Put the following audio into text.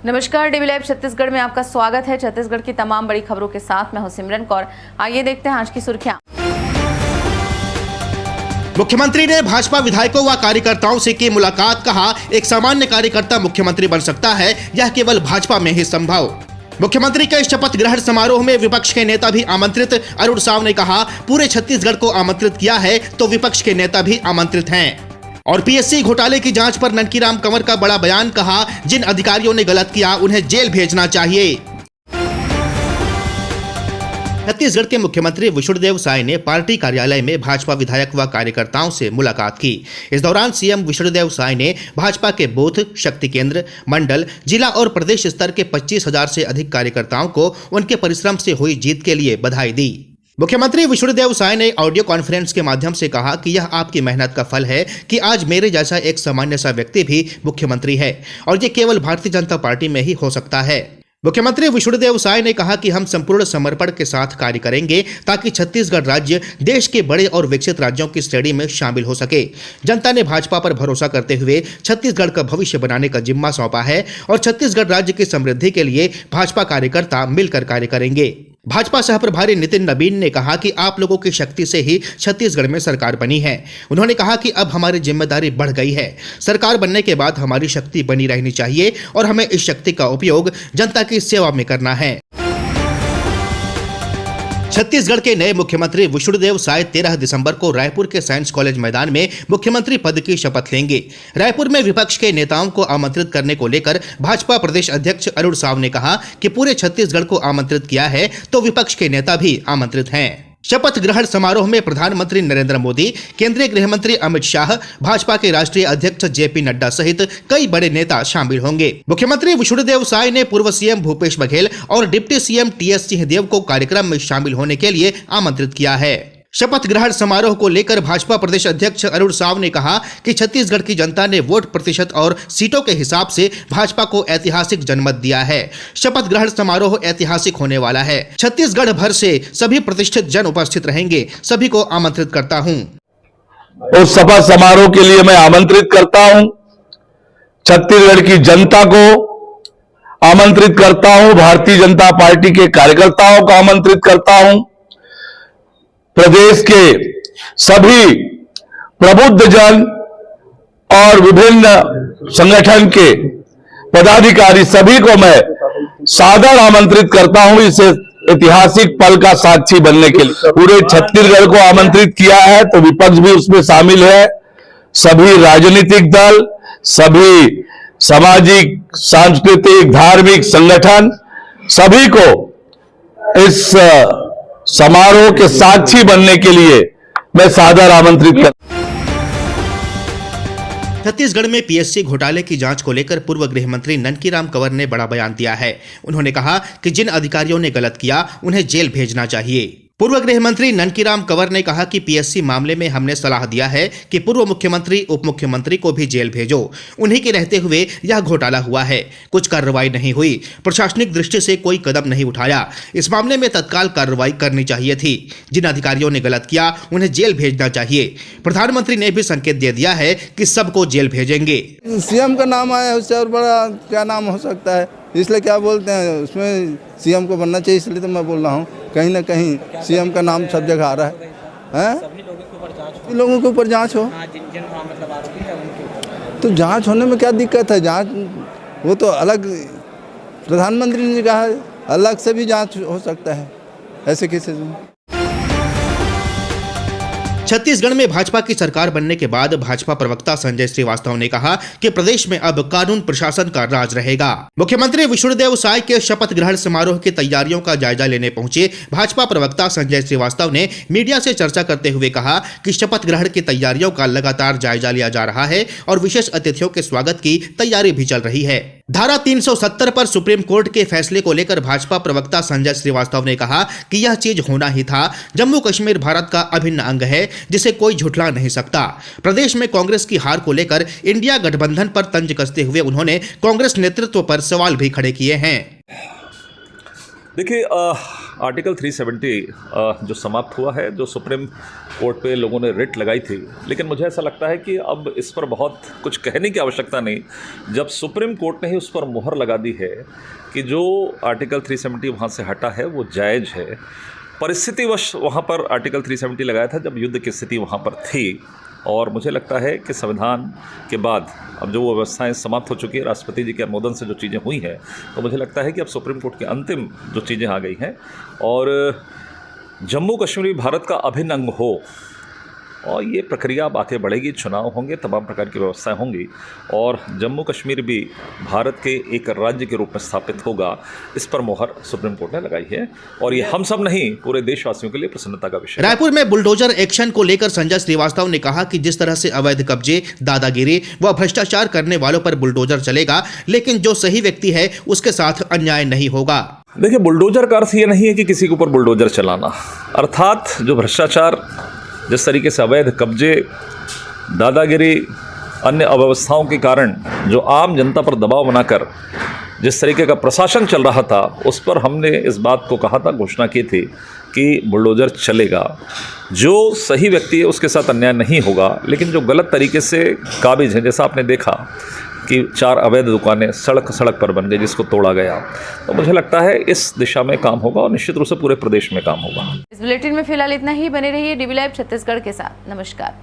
नमस्कार, DV live Chhattisgarh में आपका स्वागत है। छत्तीसगढ़ की तमाम बड़ी खबरों के साथ मैं हूं सिमरन कौर। आइए देखते हैं आज की सुर्खियां। मुख्यमंत्री ने भाजपा विधायकों व कार्यकर्ताओं से की मुलाकात, कहा एक सामान्य कार्यकर्ता मुख्यमंत्री बन सकता है, यह केवल भाजपा में ही संभव। मुख्यमंत्री के शपथ ग्रहण समारोह में विपक्ष के नेता भी आमंत्रित, अरुण साव ने कहा पूरे छत्तीसगढ़ को आमंत्रित किया है तो विपक्ष के नेता भी आमंत्रित हैं। और पीएससी घोटाले की जांच पर ननकीराम कंवर का बड़ा बयान, कहा जिन अधिकारियों ने गलत किया उन्हें जेल भेजना चाहिए। छत्तीसगढ़ के मुख्यमंत्री विष्णुदेव साय ने पार्टी कार्यालय में भाजपा विधायक व कार्यकर्ताओं से मुलाकात की। इस दौरान सीएम विष्णुदेव साय ने भाजपा के बूथ, शक्ति केंद्र, मंडल, जिला और प्रदेश स्तर के 25,000 से अधिक कार्यकर्ताओं को उनके परिश्रम से हुई जीत के लिए बधाई दी। मुख्यमंत्री विष्णुदेव साय ने ऑडियो कॉन्फ्रेंस के माध्यम से कहा कि यह आपकी मेहनत का फल है कि आज मेरे जैसा एक सामान्य सा व्यक्ति भी मुख्यमंत्री है और ये केवल भारतीय जनता पार्टी में ही हो सकता है। मुख्यमंत्री विष्णुदेव साय ने कहा कि हम संपूर्ण समर्पण के साथ कार्य करेंगे ताकि छत्तीसगढ़ राज्य देश के बड़े और विकसित राज्यों की श्रेणी में शामिल हो सके। जनता ने भाजपा पर भरोसा करते हुए छत्तीसगढ़ का भविष्य बनाने का जिम्मा सौंपा है और छत्तीसगढ़ राज्य की समृद्धि के लिए भाजपा कार्यकर्ता मिलकर कार्य करेंगे। भाजपा सह प्रभारी नितिन नबीन ने कहा कि आप लोगों की शक्ति से ही छत्तीसगढ़ में सरकार बनी है। उन्होंने कहा कि अब हमारी जिम्मेदारी बढ़ गई है। सरकार बनने के बाद हमारी शक्ति बनी रहनी चाहिए और हमें इस शक्ति का उपयोग जनता की सेवा में करना है। छत्तीसगढ़ के नए मुख्यमंत्री विष्णुदेव साय 13 दिसंबर को रायपुर के साइंस कॉलेज मैदान में मुख्यमंत्री पद की शपथ लेंगे। रायपुर में विपक्ष के नेताओं को आमंत्रित करने को लेकर भाजपा प्रदेश अध्यक्ष अरुण साव ने कहा कि पूरे छत्तीसगढ़ को आमंत्रित किया है तो विपक्ष के नेता भी आमंत्रित हैं। शपथ ग्रहण समारोह में प्रधानमंत्री नरेंद्र मोदी, केंद्रीय गृह मंत्री अमित शाह, भाजपा के राष्ट्रीय अध्यक्ष जेपी नड्डा सहित कई बड़े नेता शामिल होंगे। मुख्यमंत्री विष्णुदेव साय ने पूर्व सीएम भूपेश बघेल और डिप्टी सीएम टीएस सिंहदेव को कार्यक्रम में शामिल होने के लिए आमंत्रित किया है। शपथ ग्रहण समारोह को लेकर भाजपा प्रदेश अध्यक्ष अरुण साव ने कहा कि छत्तीसगढ़ की जनता ने वोट प्रतिशत और सीटों के हिसाब से भाजपा को ऐतिहासिक जनमत दिया है। शपथ ग्रहण समारोह ऐतिहासिक होने वाला है। छत्तीसगढ़ भर से सभी प्रतिष्ठित जन उपस्थित रहेंगे। सभी को आमंत्रित करता हूं। उस शपथ समारोह के लिए मैं आमंत्रित करता हूं। छत्तीसगढ़ की जनता को आमंत्रित करता हूं। भारतीय जनता पार्टी के कार्यकर्ताओं को आमंत्रित करता हूं। प्रदेश के सभी प्रबुद्ध जन और विभिन्न संगठन के पदाधिकारी सभी को मैं सादर आमंत्रित करता हूं इस ऐतिहासिक पल का साक्षी बनने के लिए। पूरे छत्तीसगढ़ को आमंत्रित किया है तो विपक्ष भी उसमें शामिल है। सभी राजनीतिक दल, सभी सामाजिक, सांस्कृतिक, धार्मिक संगठन सभी को इस समारोह के साक्षी बनने के लिए मैं सादर आमंत्रित करता हूं। छत्तीसगढ़ में पीएससी घोटाले की जांच को लेकर पूर्व गृह मंत्री ननकीराम कंवर ने बड़ा बयान दिया है। उन्होंने कहा कि जिन अधिकारियों ने गलत किया उन्हें जेल भेजना चाहिए। पूर्व गृह मंत्री ननकीराम कंवर ने कहा कि पीएससी मामले में हमने सलाह दिया है कि पूर्व मुख्यमंत्री, उप मुख्यमंत्री को भी जेल भेजो। उन्हीं के रहते हुए यह घोटाला हुआ है। कुछ कार्रवाई नहीं हुई, प्रशासनिक दृष्टि से कोई कदम नहीं उठाया। इस मामले में तत्काल कार्रवाई करनी चाहिए थी। जिन अधिकारियों ने गलत किया उन्हें जेल भेजना चाहिए। प्रधानमंत्री ने भी संकेत दे दिया है कि सबको जेल भेजेंगे। सीएम का नाम आया है, उससे और बड़ा क्या नाम हो सकता है, इसलिए क्या बोलते हैं उसमें सीएम को बनना चाहिए। इसलिए तो मैं बोल रहा हूँ कहीं ना कहीं सीएम का नाम सब जगह आ रहा है। सभी लोगों के ऊपर जांच हो। तो जांच होने में क्या दिक्कत है? जांच वो तो अलग, प्रधानमंत्री ने कहा अलग से भी जांच हो सकता है ऐसे किसी से। छत्तीसगढ़ में भाजपा की सरकार बनने के बाद भाजपा प्रवक्ता संजय श्रीवास्तव ने कहा कि प्रदेश में अब कानून प्रशासन का राज रहेगा। मुख्यमंत्री विष्णुदेव साय के शपथ ग्रहण समारोह की तैयारियों का जायजा लेने पहुंचे भाजपा प्रवक्ता संजय श्रीवास्तव ने मीडिया से चर्चा करते हुए कहा कि शपथ ग्रहण की तैयारियों का लगातार जायजा लिया जा रहा है और विशेष अतिथियों के स्वागत की तैयारी भी चल रही है। धारा 370 पर सुप्रीम कोर्ट के फैसले को लेकर भाजपा प्रवक्ता संजय श्रीवास्तव ने कहा कि यह चीज होना ही था। जम्मू कश्मीर भारत का अभिन्न अंग है जिसे कोई झुठला नहीं सकता। प्रदेश में कांग्रेस की हार को लेकर इंडिया गठबंधन पर तंज कसते हुए उन्होंने कांग्रेस नेतृत्व पर सवाल भी खड़े किए हैं। देखिए, आर्टिकल 370 जो समाप्त हुआ है, जो सुप्रीम कोर्ट पे लोगों ने रिट लगाई थी, लेकिन मुझे ऐसा लगता है कि अब इस पर बहुत कुछ कहने की आवश्यकता नहीं, जब सुप्रीम कोर्ट ने ही उस पर मुहर लगा दी है कि जो आर्टिकल 370 वहाँ से हटा है वो जायज़ है। परिस्थितिवश वहाँ पर आर्टिकल 370 लगाया था जब युद्ध की स्थिति वहाँ पर थी, और मुझे लगता है कि संविधान के बाद अब जो वो व्यवस्थाएं समाप्त हो चुकी है, राष्ट्रपति जी के अनुमोदन से जो चीज़ें हुई हैं, तो मुझे लगता है कि अब सुप्रीम कोर्ट की अंतिम जो चीज़ें आ गई हैं और जम्मू कश्मीर भारत का अभिन्न अंग हो, और ये प्रक्रिया अब आगे बढ़ेगी, चुनाव होंगे, तमाम प्रकार की व्यवस्थाएं होंगी और जम्मू कश्मीर भी भारत के एक राज्य के रूप में स्थापित होगा। इस पर मोहर सुप्रीम कोर्ट ने लगाई है और ये हम सब नहीं, पूरे देशवासियों के लिए प्रसन्नता का विषय है। रायपुर में बुलडोजर एक्शन को लेकर संजय श्रीवास्तव ने कहा कि जिस तरह से अवैध कब्जे, दादागिरी व भ्रष्टाचार करने वालों पर बुलडोजर चलेगा, लेकिन जो सही व्यक्ति है उसके साथ अन्याय नहीं होगा। देखिए, बुलडोजर का अर्थ ये नहीं है कि किसी के ऊपर बुलडोजर चलाना, अर्थात जो भ्रष्टाचार, जिस तरीके से अवैध कब्जे, दादागिरी, अन्य अव्यवस्थाओं के कारण जो आम जनता पर दबाव बनाकर जिस तरीके का प्रशासन चल रहा था, उस पर हमने इस बात को कहा था, घोषणा की थी कि बुलडोजर चलेगा। जो सही व्यक्ति है उसके साथ अन्याय नहीं होगा, लेकिन जो गलत तरीके से काबिज हैं, जैसा आपने देखा कि 4 अवैध दुकानें सड़क पर बन गई जिसको तोड़ा गया, तो मुझे लगता है इस दिशा में काम होगा और निश्चित रूप से पूरे प्रदेश में काम होगा। इस बुलेटिन में फिलहाल इतना ही। बने रहिए DB लाइव छत्तीसगढ़ के साथ। नमस्कार।